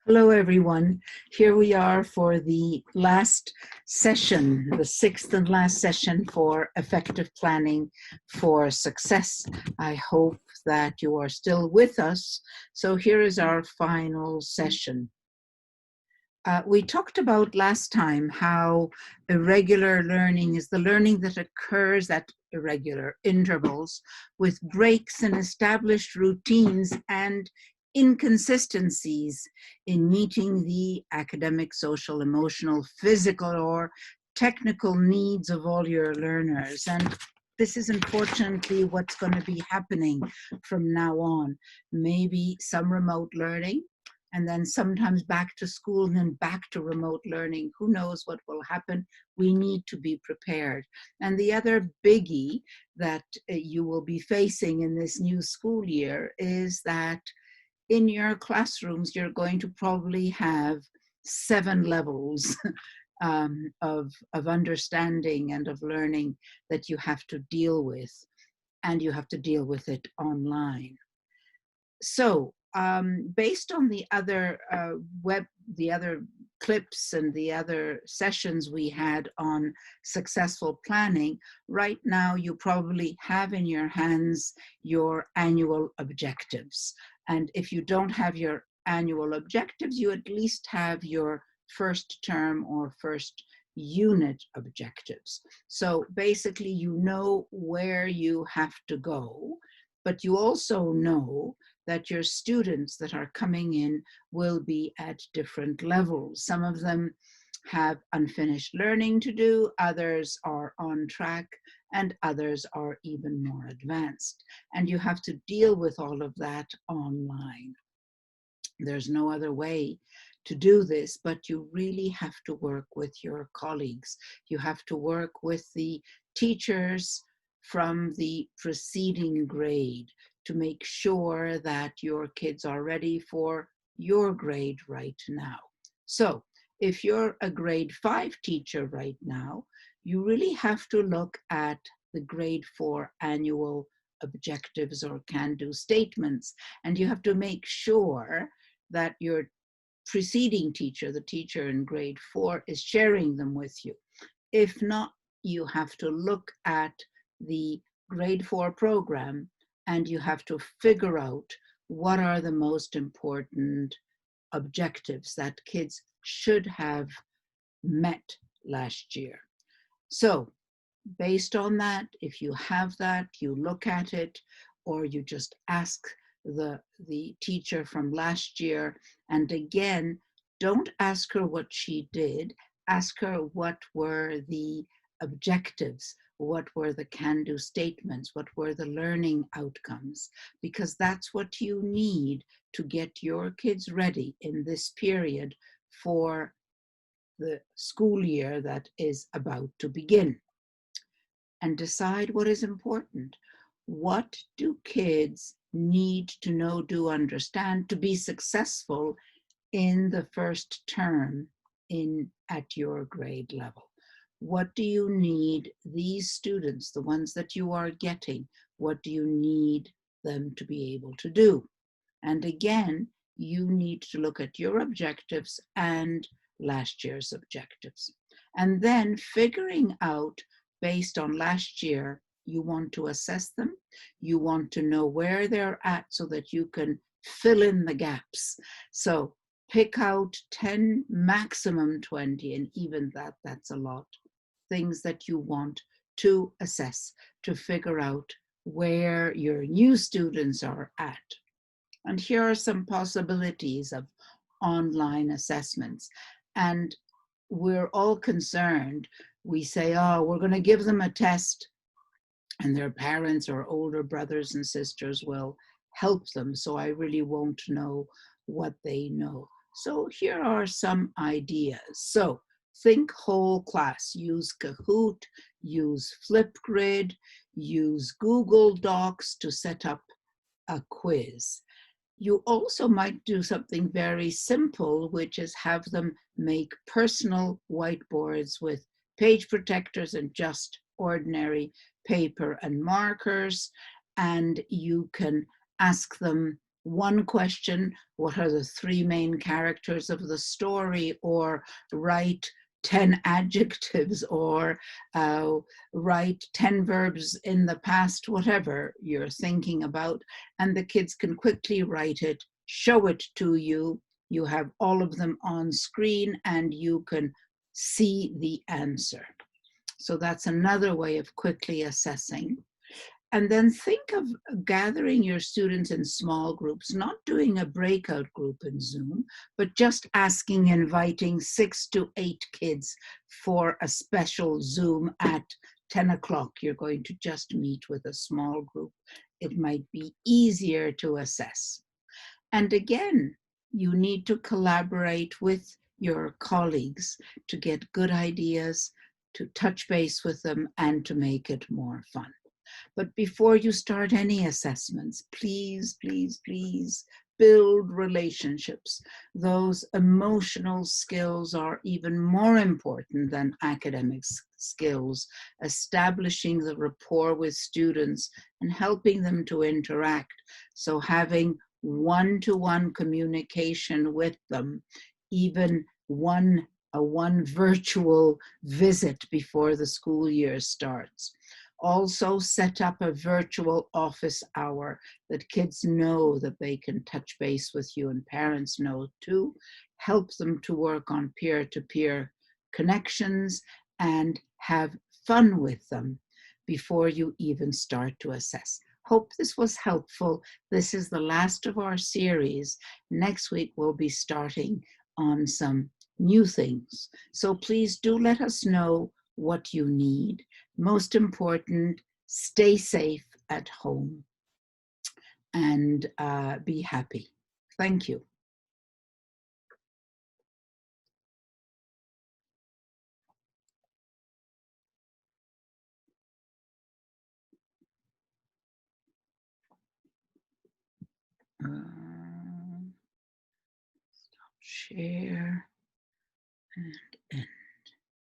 Hello, everyone. Here we are for the last session, the sixth and last session for effective planning for success. I hope that you are still with us. So here is our final session. We talked about last time how irregular learning is the learning that occurs at irregular intervals with breaks in established routines and inconsistencies in meeting the academic, social, emotional, physical, or technical needs of all your learners. And this is unfortunately what's going to be happening from now on. Maybe some remote learning, and then sometimes back to school and then back to remote learning. Who knows what will happen? We need to be prepared. And the other biggie that you will be facing in this new school year is that in your classrooms, you're going to probably have 7 levels of understanding and of learning that you have to deal with, and you have to deal with it online. So based on the other the other clips and the other sessions we had on successful planning, right now you probably have in your hands your annual objectives. And if you don't have your annual objectives, you at least have your first term or first unit objectives. So basically, you know where you have to go, but you also know that your students that are coming in will be at different levels. Some of them have unfinished learning to do, others are on track, and others are even more advanced. And you have to deal with all of that online. There's no other way to do this, but you really have to work with your colleagues. You have to work with the teachers from the preceding grade to make sure that your kids are ready for your grade right now. So if you're a grade 5 teacher right now, you really have to look at the grade 4 annual objectives or can-do statements, and you have to make sure that your preceding teacher, the teacher in grade 4, is sharing them with you. If not, you have to look at the grade 4 program and you have to figure out what are the most important objectives that kids should have met last year. So based on that, if you have that, you look at it, or you just ask the teacher from last year. And again, don't ask her what she did, ask her what were the objectives, what were the can-do statements, what were the learning outcomes, because that's what you need to get your kids ready in this period for the school year that is about to begin. And decide what is important. What do kids need to know, do, understand to be successful in the first term at your grade level? What do you need these students, the ones that you are getting, what do you need them to be able to do? And again, you need to look at your objectives and last year's objectives. And then figuring out, based on last year, you want to assess them, you want to know where they're at so that you can fill in the gaps. So pick out 10, maximum 20, and even that's a lot, things that you want to assess, to figure out where your new students are at. And here are some possibilities of online assessments. And we're all concerned. We say, oh, we're going to give them a test, and their parents or older brothers and sisters will help them, so I really won't know what they know. So here are some ideas. So think whole class. Use Kahoot, use Flipgrid, use Google Docs to set up a quiz. You also might do something very simple, which is have them make personal whiteboards with page protectors and just ordinary paper and markers. And you can ask them one question, what are the three main characters of the story, or write 10 adjectives, or write 10 verbs in the past, whatever you're thinking about, and the kids can quickly write it, show it to you. You have all of them on screen and you can see the answer. So that's another way of quickly assessing. And then think of gathering your students in small groups, not doing a breakout group in Zoom, but just asking, inviting 6 to 8 kids for a special Zoom at 10 o'clock. You're going to just meet with a small group. It might be easier to assess. And again, you need to collaborate with your colleagues to get good ideas, to touch base with them, and to make it more fun. But before you start any assessments, please, please, please build relationships. Those emotional skills are even more important than academic skills, establishing the rapport with students and helping them to interact. So having one-to-one communication with them, even a one virtual visit before the school year starts. Also set up a virtual office hour that kids know that they can touch base with you and parents know too. Help them to work on peer-to-peer connections and have fun with them before you even start to assess. Hope this was helpful. This is the last of our series. Next week we'll be starting on some new things. So please do let us know what you need. Most important, stay safe at home and be happy. Thank you. Stop share and end.